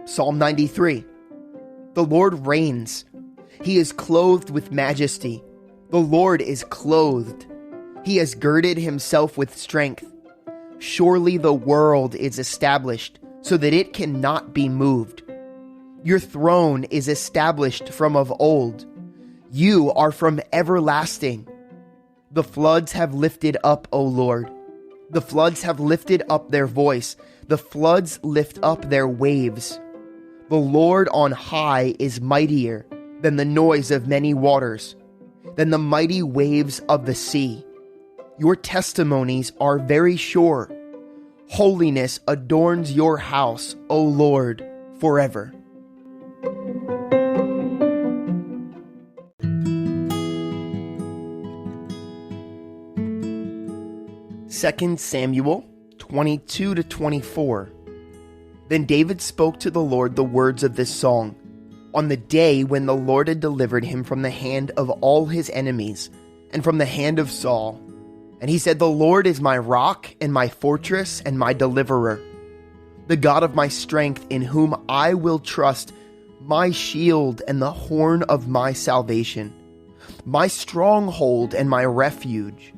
Psalm 93. The Lord reigns. He is clothed with majesty. The Lord is clothed. He has girded himself with strength. Surely the world is established so that it cannot be moved. Your throne is established from of old. You are from everlasting. The floods have lifted up, O Lord. The floods have lifted up their voice. The floods lift up their waves. The Lord on high is mightier than the noise of many waters, than the mighty waves of the sea. Your testimonies are very sure. Holiness adorns your house, O Lord, forever. Second Samuel 22-24. Then David spoke to the Lord the words of this song on the day when the Lord had delivered him from the hand of all his enemies and from the hand of Saul. And he said, The Lord is my rock and my fortress and my deliverer, the God of my strength, in whom I will trust, my shield and the horn of my salvation, my stronghold and my refuge,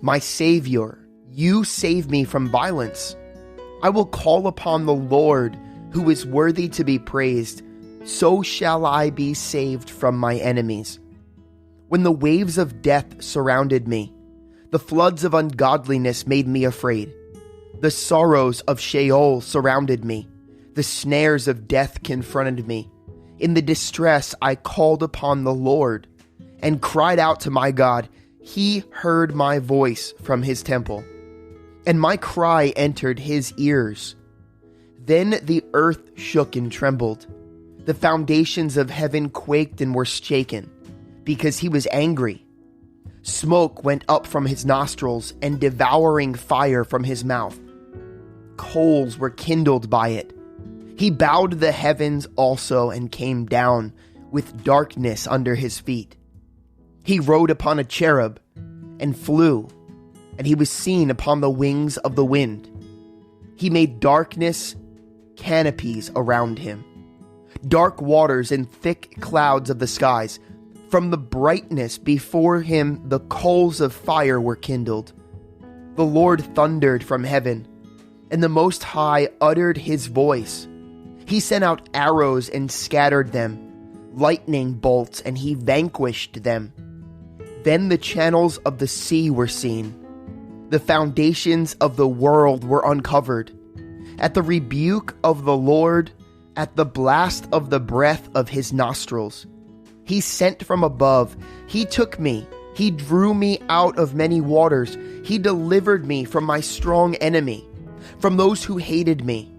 my Savior. You save me from violence. I will call upon the Lord, who is worthy to be praised. So shall I be saved from my enemies. When the waves of death surrounded me, the floods of ungodliness made me afraid. The sorrows of Sheol surrounded me. The snares of death confronted me. In the distress I called upon the Lord and cried out to my God. He heard my voice from his temple, and my cry entered his ears. Then the earth shook and trembled. The foundations of heaven quaked and were shaken, because he was angry. Smoke went up from his nostrils, and devouring fire from his mouth. Coals were kindled by it. He bowed the heavens also and came down with darkness under his feet. He rode upon a cherub and flew, and he was seen upon the wings of the wind. He made darkness canopies around him, dark waters and thick clouds of the skies. From the brightness before him the coals of fire were kindled. The Lord thundered from heaven, and the Most High uttered his voice. He sent out arrows and scattered them, lightning bolts, and he vanquished them. Then the channels of the sea were seen. The foundations of the world were uncovered. At the rebuke of the Lord, at the blast of the breath of his nostrils, he sent from above. He took me. He drew me out of many waters. He delivered me from my strong enemy, from those who hated me,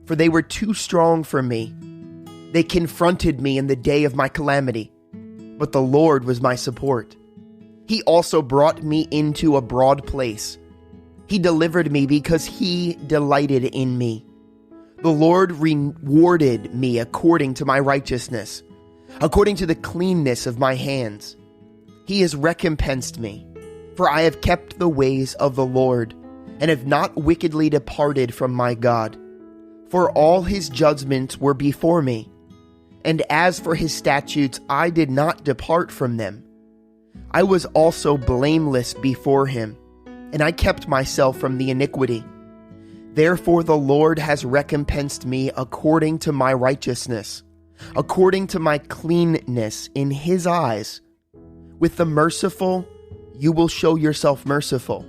for they were too strong for me. They confronted me in the day of my calamity, but the Lord was my support. He also brought me into a broad place. He delivered me because he delighted in me. The Lord rewarded me according to my righteousness, according to the cleanness of my hands. He has recompensed me, for I have kept the ways of the Lord, and have not wickedly departed from my God. For all his judgments were before me, and as for his statutes, I did not depart from them. I was also blameless before him, and I kept myself from the iniquity. Therefore the Lord has recompensed me according to my righteousness, according to my cleanness in his eyes. With the merciful, you will show yourself merciful.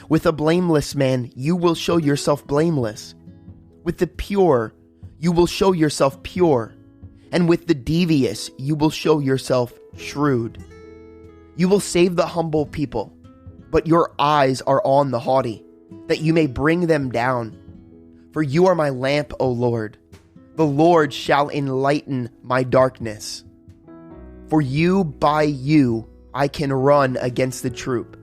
With a blameless man, you will show yourself blameless. With the pure, you will show yourself pure. And with the devious, you will show yourself shrewd. You will save the humble people, but your eyes are on the haughty, that you may bring them down. For you are my lamp, O Lord. The Lord shall enlighten my darkness. For by you, I can run against the troop.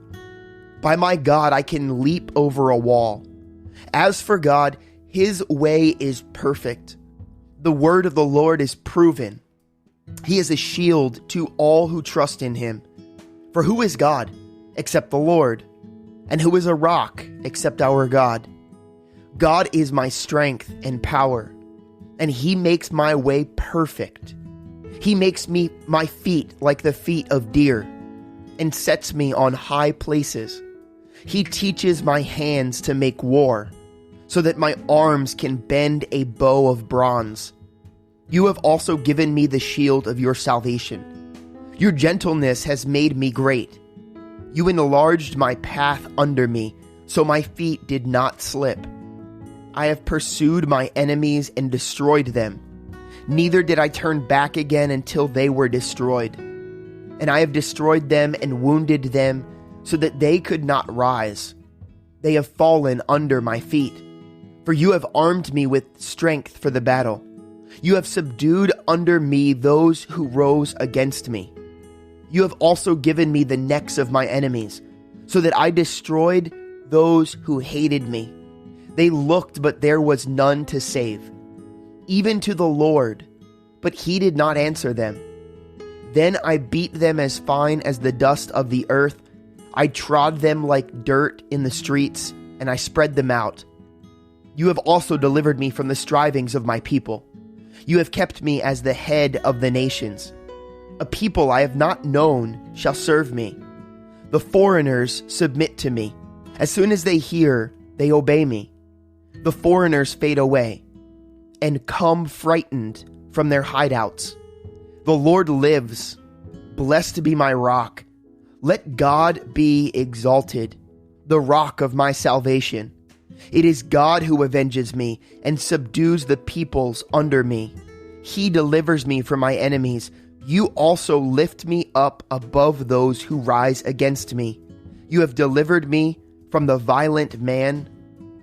By my God, I can leap over a wall. As for God, his way is perfect. The word of the Lord is proven. He is a shield to all who trust in him. For who is God except the Lord? And who is a rock except our God? God is my strength and power, and he makes my way perfect. He makes my feet like the feet of deer, and sets me on high places. He teaches my hands to make war, so that my arms can bend a bow of bronze. You have also given me the shield of your salvation. Your gentleness has made me great. You enlarged my path under me, so my feet did not slip. I have pursued my enemies and destroyed them. Neither did I turn back again until they were destroyed. And I have destroyed them and wounded them, so that they could not rise. They have fallen under my feet. For you have armed me with strength for the battle. You have subdued under me those who rose against me. You have also given me the necks of my enemies, so that I destroyed those who hated me. They looked, but there was none to save, even to the Lord, but he did not answer them. Then I beat them as fine as the dust of the earth. I trod them like dirt in the streets, and I spread them out. You have also delivered me from the strivings of my people. You have kept me as the head of the nations. A people I have not known shall serve me. The foreigners submit to me. As soon as they hear, they obey me. The foreigners fade away and come frightened from their hideouts. The Lord lives. Blessed be my rock. Let God be exalted, the rock of my salvation. It is God who avenges me and subdues the peoples under me. He delivers me from my enemies. You also lift me up above those who rise against me. You have delivered me from the violent man.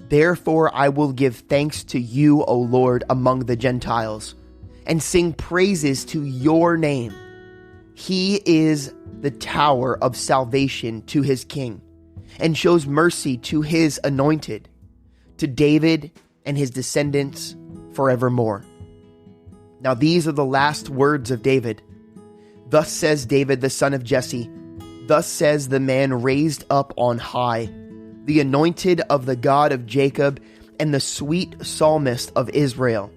Therefore I will give thanks to you, O Lord, among the Gentiles, and sing praises to your name. He is the tower of salvation to his king, and shows mercy to his anointed, to David and his descendants forevermore. Now these are the last words of David. Thus says David, the son of Jesse. Thus says the man raised up on high, the anointed of the God of Jacob, and the sweet psalmist of Israel.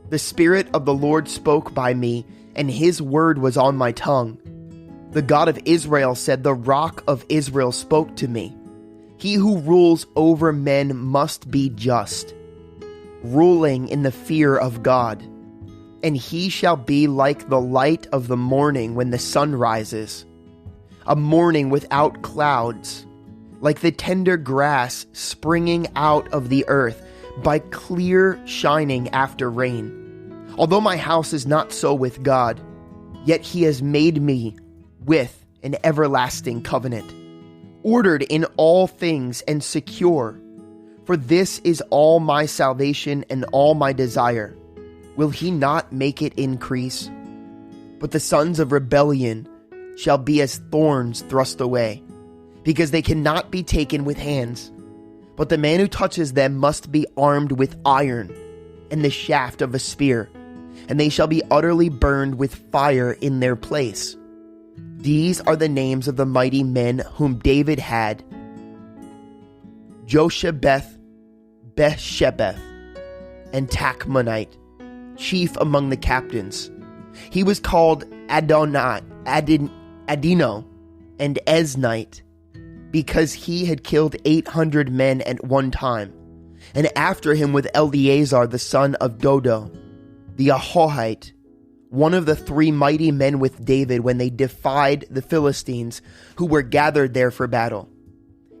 The Spirit of the Lord spoke by me, and his word was on my tongue. The God of Israel said, the Rock of Israel spoke to me. He who rules over men must be just, ruling in the fear of God. And he shall be like the light of the morning when the sun rises, a morning without clouds, like the tender grass springing out of the earth by clear shining after rain. Although my house is not so with God, yet he has made me with an everlasting covenant, ordered in all things and secure. For this is all my salvation and all my desire. Will he not make it increase? But the sons of rebellion shall be as thorns thrust away, because they cannot be taken with hands. But the man who touches them must be armed with iron and the shaft of a spear, and they shall be utterly burned with fire in their place. These are the names of the mighty men whom David had: Joshabeth, Bethshebeth, and Tachmonite, chief among the captains. He was called Adino, and Eznite, because he had killed 800 men at one time. And after him with Eleazar the son of Dodo, the Ahohite, one of the three mighty men with David when they defied the Philistines who were gathered there for battle.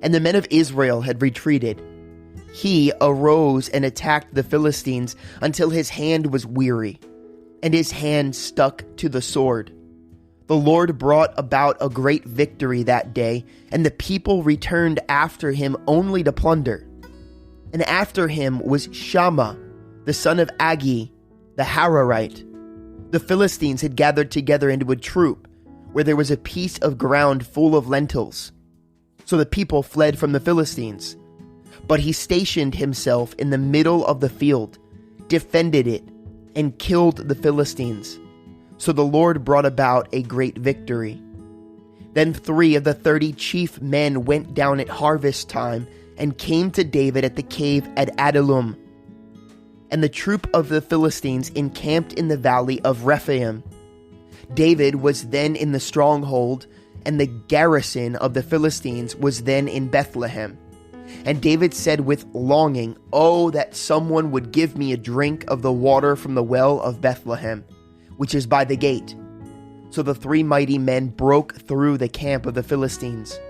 And the men of Israel had retreated. He arose and attacked the Philistines until his hand was weary, and his hand stuck to the sword. The Lord brought about a great victory that day, and the people returned after him only to plunder. And after him was Shammah, the son of Agi, the Hararite. The Philistines had gathered together into a troop, where there was a piece of ground full of lentils. So the people fled from the Philistines. But he stationed himself in the middle of the field, defended it, and killed the Philistines. So the Lord brought about a great victory. Then 3 of the 30 chief men went down at harvest time and came to David at the cave at Adullam. And the troop of the Philistines encamped in the valley of Rephaim. David was then in the stronghold, and the garrison of the Philistines was then in Bethlehem. And David said with longing, "Oh, that someone would give me a drink of the water from the well of Bethlehem, which is by the gate." So the 3 mighty men broke through the camp of the Philistines,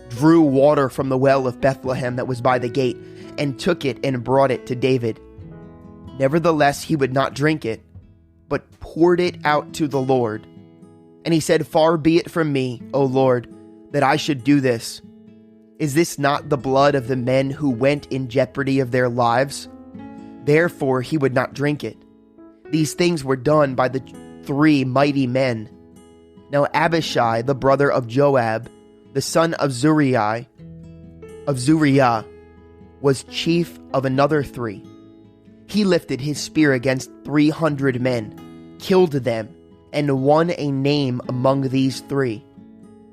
drew water from the well of Bethlehem that was by the gate, and took it and brought it to David. Nevertheless, he would not drink it, but poured it out to the Lord. And he said, "Far be it from me, O Lord, that I should do this. Is this not the blood of the men who went in jeopardy of their lives?" Therefore he would not drink it. These things were done by the 3 mighty men. Now Abishai, the brother of Joab, the son of Zeruiah, was chief of another 3. He lifted his spear against 300 men, killed them, and won a name among these 3.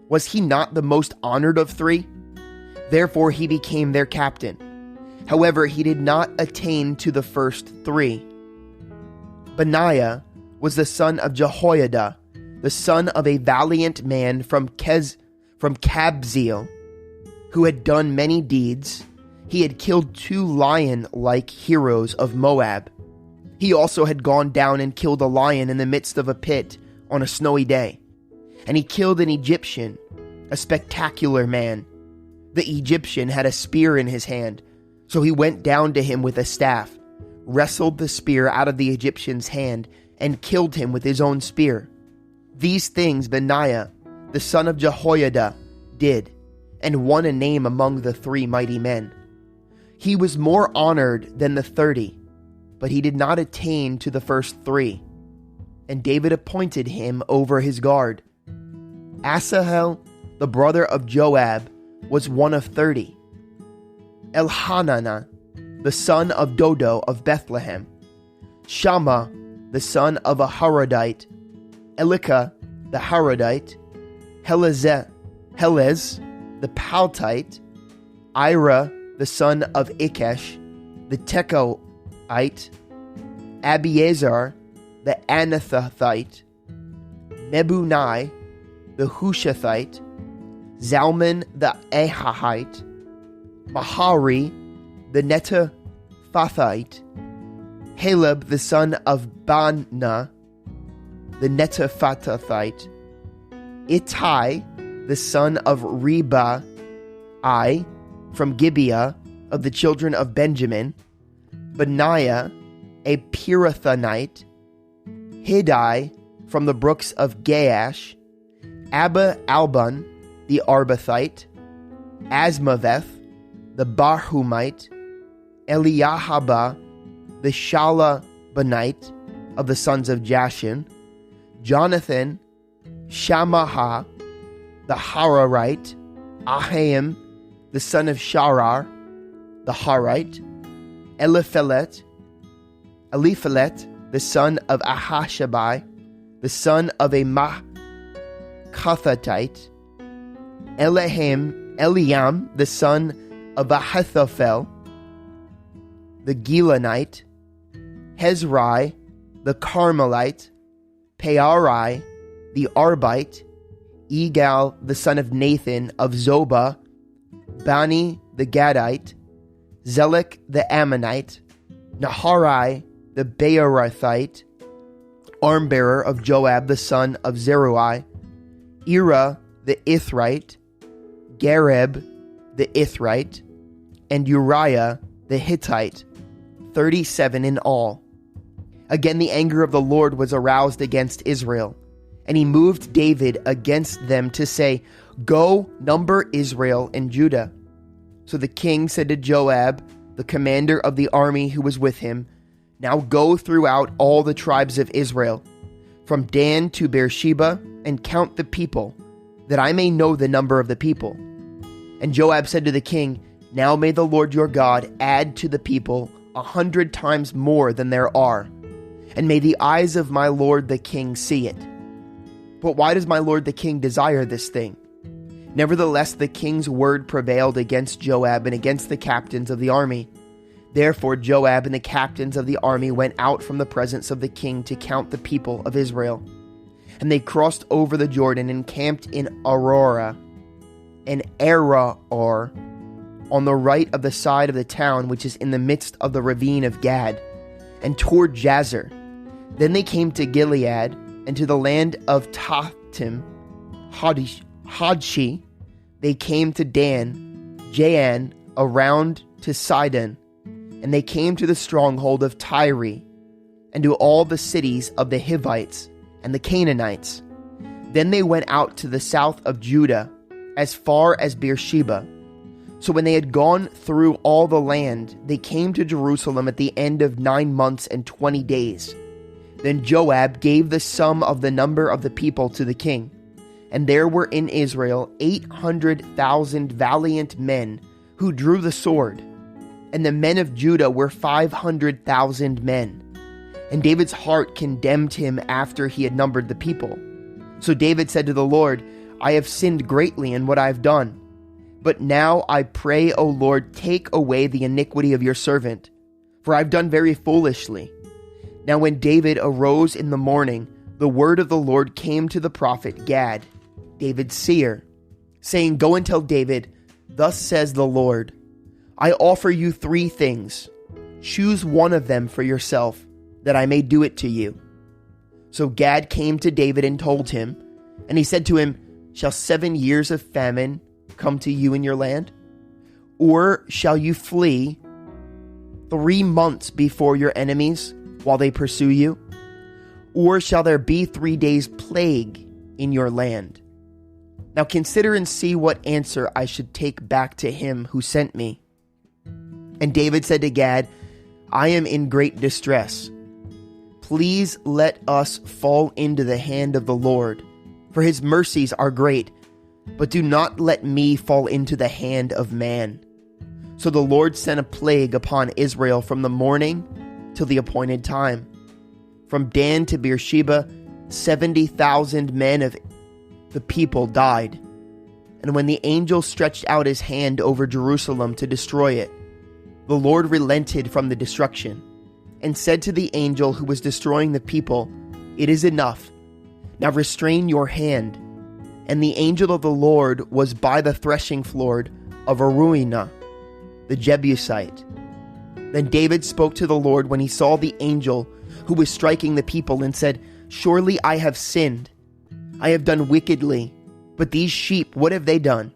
Was he not the most honored of 3? Therefore he became their captain. However, he did not attain to the first 3. Benaiah was the son of Jehoiada, the son of a valiant man from Kabzeel, who had done many deeds. He had killed 2 lion-like heroes of Moab. He also had gone down and killed a lion in the midst of a pit on a snowy day. And he killed an Egyptian, a spectacular man. The Egyptian had a spear in his hand, so he went down to him with a staff, wrestled the spear out of the Egyptian's hand, and killed him with his own spear. These things Benaiah, the son of Jehoiada, did, and won a name among the 3 mighty men. He was more honored than the 30, but he did not attain to the first 3. And David appointed him over his guard. Asahel, the brother of Joab, was one of 30. Elhanan, the son of Dodo of Bethlehem. Shammah, the son of a Harodite. Elika, the Harodite. Helez, the Paltite. Ira, the son of Ikesh, the Tekoite. Abiezer, the Anathothite. Mebunai, the Hushathite. Zalman, the Ahahite. Mahari, the Netophathite. Haleb, the son of Baana, the Netophathite. Ittai, the son of Ribai, from Gibeah of the children of Benjamin. Benaiah, a Pirathonite. Hiddai, from the brooks of Gaash. Abba Albon, the Arbathite. Asmaveth, the Barhumite. Eliahaba, the Shalabonite of the sons of Jashin. Jonathan, Shamaha, the Hararite. Ahiam, the son of Sharar, the Harite. Eliphelet, the son of Ahashabai, the son of a Maacathatite. Eliam, the son of Ahithophel, the Gilonite. Hezrai, the Carmelite. Pearai, the Arbite. Egal, the son of Nathan of Zobah. Bani, the Gadite. Zelek, the Ammonite. Naharai, the Beerothite. Armbearer of Joab, the son of Zeruiah. Ira, the Ithrite. Gareb, the Ithrite. And Uriah, the Hittite. 37 in all. Again the anger of the Lord was aroused against Israel, and he moved David against them to say, "Go, number Israel and Judah." So the king said to Joab, the commander of the army who was with him, "Now go throughout all the tribes of Israel, from Dan to Beersheba, and count the people, that I may know the number of the people." And Joab said to the king, "Now may the Lord your God add to the people 100 times more than there are, and may the eyes of my lord the king see it. But why does my lord the king desire this thing? Nevertheless, the king's word prevailed against Joab and against the captains of the army. Therefore Joab and the captains of the army went out from the presence of the king to count the people of Israel. And they crossed over the Jordan and camped in Aroer, on the right of the side of the town which is in the midst of the ravine of Gad, and toward Jazer. Then they came to Gilead, and to the land of Tahtim, Hodshi. They came to Dan, Jaan, around to Sidon, and they came to the stronghold of Tyre, and to all the cities of the Hivites and the Canaanites. Then they went out to the south of Judah, as far as Beersheba. So when they had gone through all the land, they came to Jerusalem at the end of 9 months and 20 days. Then Joab gave the sum of the number of the people to the king. And there were in Israel 800,000 valiant men who drew the sword. And the men of Judah were 500,000 men. And David's heart condemned him after he had numbered the people. So David said to the Lord, I have sinned greatly in what I have done. But now I pray, O Lord, take away the iniquity of your servant, for I have done very foolishly. Now when David arose in the morning, the word of the Lord came to the prophet Gad, David's seer, saying, Go and tell David, Thus says the Lord, I offer you 3 things. Choose one of them for yourself, that I may do it to you. So Gad came to David and told him, and he said to him, Shall 7 years of famine come to you in your land? Or shall you flee 3 months before your enemies while they pursue you? Or shall there be 3 days plague in your land? Now consider and see what answer I should take back to him who sent me. And David said to Gad, I am in great distress. Please let us fall into the hand of the Lord, for his mercies are great, but do not let me fall into the hand of man. So the Lord sent a plague upon Israel from the morning till the appointed time. From Dan to Beersheba, 70,000 men of the people died. And when the angel stretched out his hand over Jerusalem to destroy it, the Lord relented from the destruction, and said to the angel who was destroying the people, It is enough. Now restrain your hand. And the angel of the Lord was by the threshing floor of Araunah, the Jebusite. Then David spoke to the Lord when he saw the angel who was striking the people, and said, Surely I have sinned. I have done wickedly. But these sheep, what have they done?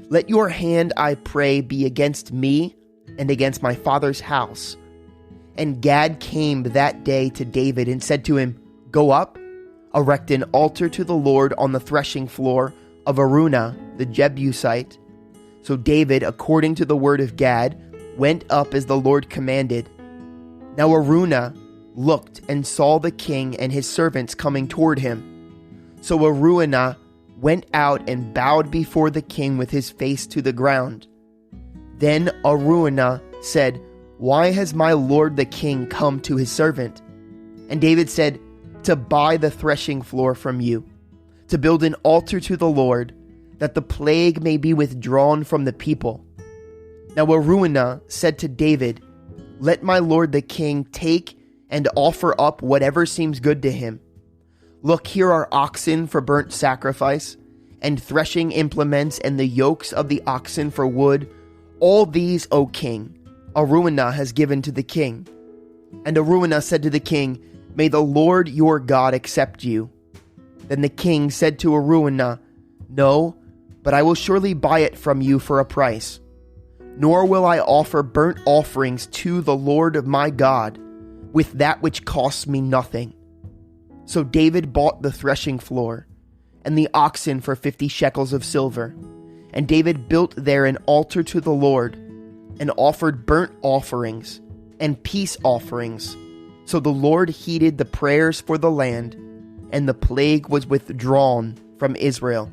Let your hand, I pray, be against me and against my father's house. And Gad came that day to David and said to him, Go up, erect an altar to the Lord on the threshing floor of Araunah the Jebusite. So David, according to the word of Gad, went up as the Lord commanded. Now Araunah looked and saw the king and his servants coming toward him. So Araunah went out and bowed before the king with his face to the ground. Then Araunah said, Why has my lord the king come to his servant? And David said, To buy the threshing floor from you, to build an altar to the Lord, that the plague may be withdrawn from the people. Now Araunah said to David, Let my lord the king take and offer up whatever seems good to him. Look, here are oxen for burnt sacrifice, and threshing implements, and the yokes of the oxen for wood. All these, O king, Araunah has given to the king. And Araunah said to the king, May the Lord your God accept you. Then the king said to Araunah, No, but I will surely buy it from you for a price. Nor will I offer burnt offerings to the Lord of my God with that which costs me nothing. So David bought the threshing floor and the oxen for 50 shekels of silver. And David built there an altar to the Lord, and offered burnt offerings and peace offerings. So the Lord heeded the prayers for the land, and the plague was withdrawn from Israel.